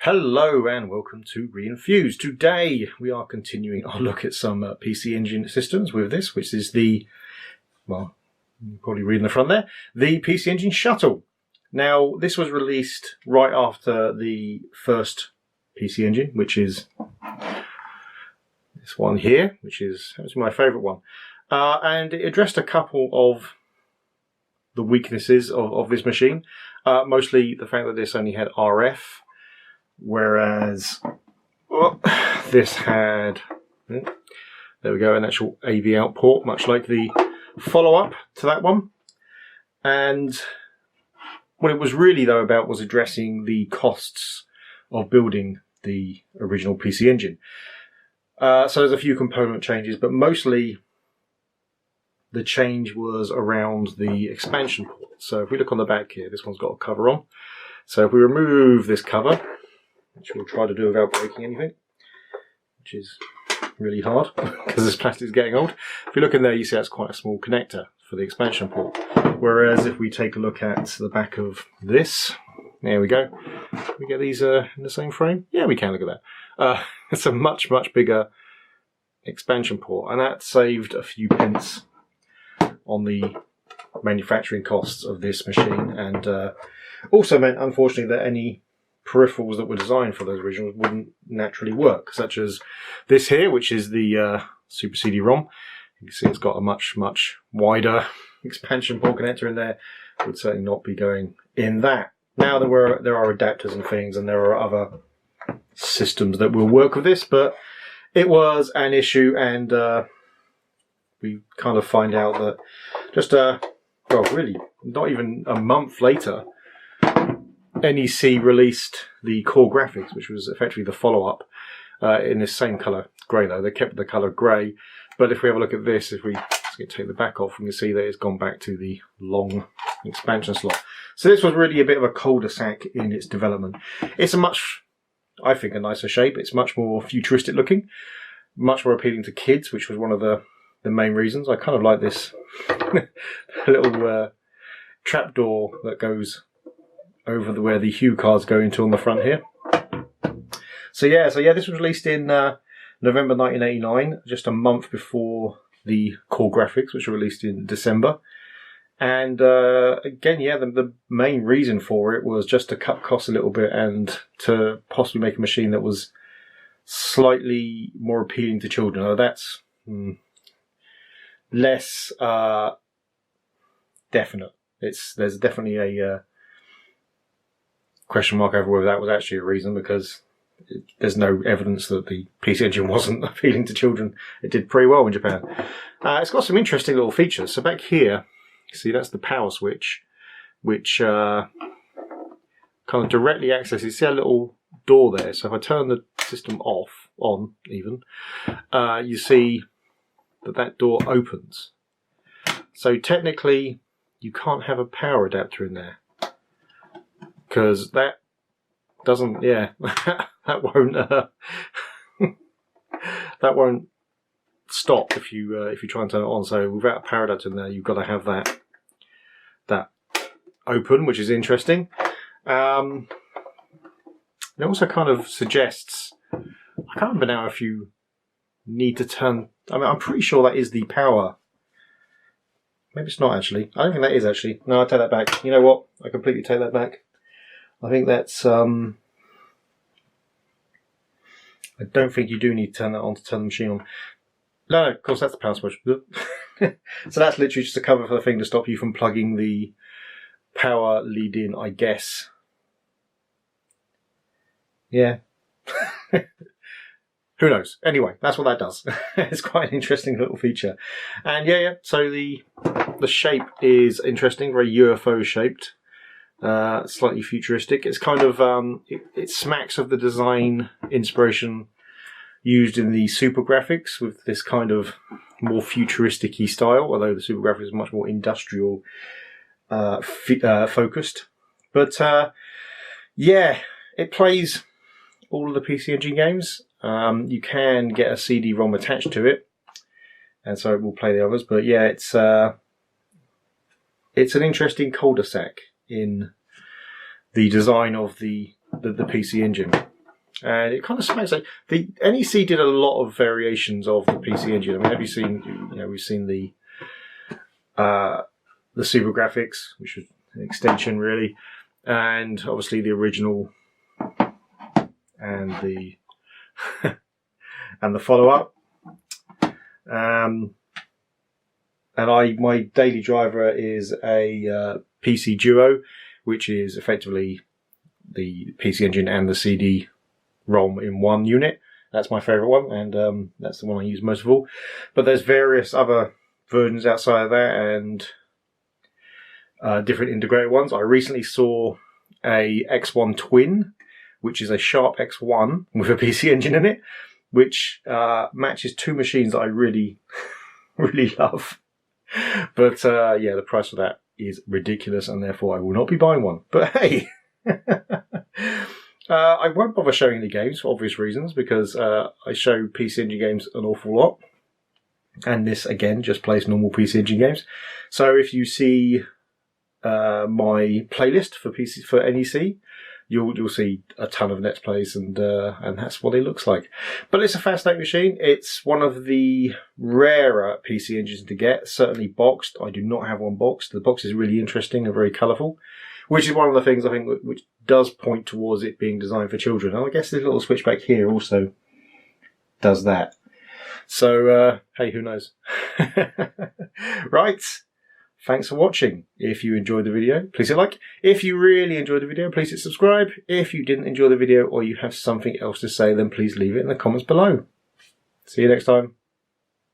Hello and welcome to Re-enthused. Today we are continuing our look at some PC Engine systems with this, which is the, well, you're probably reading the front there, the PC Engine Shuttle. Now this was released right after the first PC Engine, which is this one here, which is my favourite one. And it addressed a couple of the weaknesses of this machine, mostly the fact that this only had RF. Whereas this had, there we go, an actual AV out port, much like the follow-up to that one. And what it was really though about was addressing the costs of building the original PC Engine. So there's a few component changes, but mostly the change was around the expansion port. So if we look on the back here, this one's got a cover on. So if we remove this cover, which we'll try to do without breaking anything, which is really hard because this plastic is getting old. If you look in there, you see that's quite a small connector for the expansion port. Whereas if we take a look at the back of this, there we go. Can we get these in the same frame? Yeah, we can. Look at that. It's a much bigger expansion port, and that saved a few pence on the manufacturing costs of this machine, and also meant, unfortunately, that any peripherals that were designed for those originals wouldn't naturally work, such as this here, which is the Super CD-ROM. You can see it's got a much wider expansion port connector in there. It would certainly not be going in that. Now there are adapters and things, and there are other systems that will work with this, but it was an issue, and we kind of find out that just well, really not even a month later, NEC released the core graphics, which was effectively the follow-up in this same colour grey though. They kept the colour grey, but if we have a look at this, if we take the back off, we can see that it's gone back to the long expansion slot. So this was really a bit of a cul-de-sac in its development. It's a much, I think, a nicer shape. It's much more futuristic looking, much more appealing to kids, which was one of the main reasons. I kind of like this little trapdoor that goes over where the hue cards go into on the front here. So yeah, this was released in November 1989, just a month before the core graphics, which were released in December. And again, yeah, the main reason for it was just to cut costs a little bit and to possibly make a machine that was slightly more appealing to children. Now that's less definite. There's definitely a question mark over whether that was actually a reason, because there's no evidence that the PC Engine wasn't appealing to children. It did pretty well in Japan. It's got some interesting little features. So back here, you see that's the power switch, which kind of directly accesses, see a little door there. So if I turn the system off, on even, you see that door opens. So technically you can't have a power adapter in there, because that doesn't, yeah, that won't stop if you try and turn it on. So without a power adapter in there, you've got to have that open, which is interesting. It also kind of suggests, I can't remember now if you need to turn, I mean, I'm pretty sure that is the power. Maybe it's not actually. I don't think that is actually. No, I take that back. You know what? I completely take that back. I think that's, I don't think you do need to turn that on to turn the machine on. No, of course that's the power switch. So that's literally just a cover for the thing to stop you from plugging the power lead in, I guess. Yeah. Who knows? Anyway, that's what that does. It's quite an interesting little feature. And yeah, so the shape is interesting, very UFO shaped. Slightly futuristic. It's kind of it smacks of the design inspiration used in the Super Graphics, with this kind of more futuristic-y style, although the Super Graphics is much more industrial focused. But yeah, it plays all of the PC Engine games. You can get a CD-ROM attached to it, and so it will play the others. But yeah, it's an interesting cul-de-sac in the design of the PC Engine. And it kind of smacks like the NEC did a lot of variations of the PC Engine. I mean, have you seen? We've seen the Super Graphics, which was an extension really, and obviously the original and the and the follow up. And my daily driver is a PC Duo, which is effectively the PC Engine and the CD-ROM in one unit. That's my favourite one, and that's the one I use most of all. But there's various other versions outside of that, and different integrated ones. I recently saw a X1 Twin, which is a Sharp X1 with a PC Engine in it, which matches two machines that I really, really love. But yeah, the price for that is ridiculous, and therefore I will not be buying one. But hey, I won't bother showing the games for obvious reasons, because I show PC Engine games an awful lot, and this again just plays normal PC Engine games. So if you see my playlist for NEC, you'll see a ton of Let's Plays, and that's what it looks like. But it's a fascinating machine. It's one of the rarer PC Engines to get, certainly boxed. I do not have one boxed. The box is really interesting and very colourful, which is one of the things I think which does point towards it being designed for children. And I guess this little switchback here also does that. So, hey, who knows? Right. Thanks for watching. If you enjoyed the video, please hit like. If you really enjoyed the video, please hit subscribe. If you didn't enjoy the video or you have something else to say, then please leave it in the comments below. See you next time.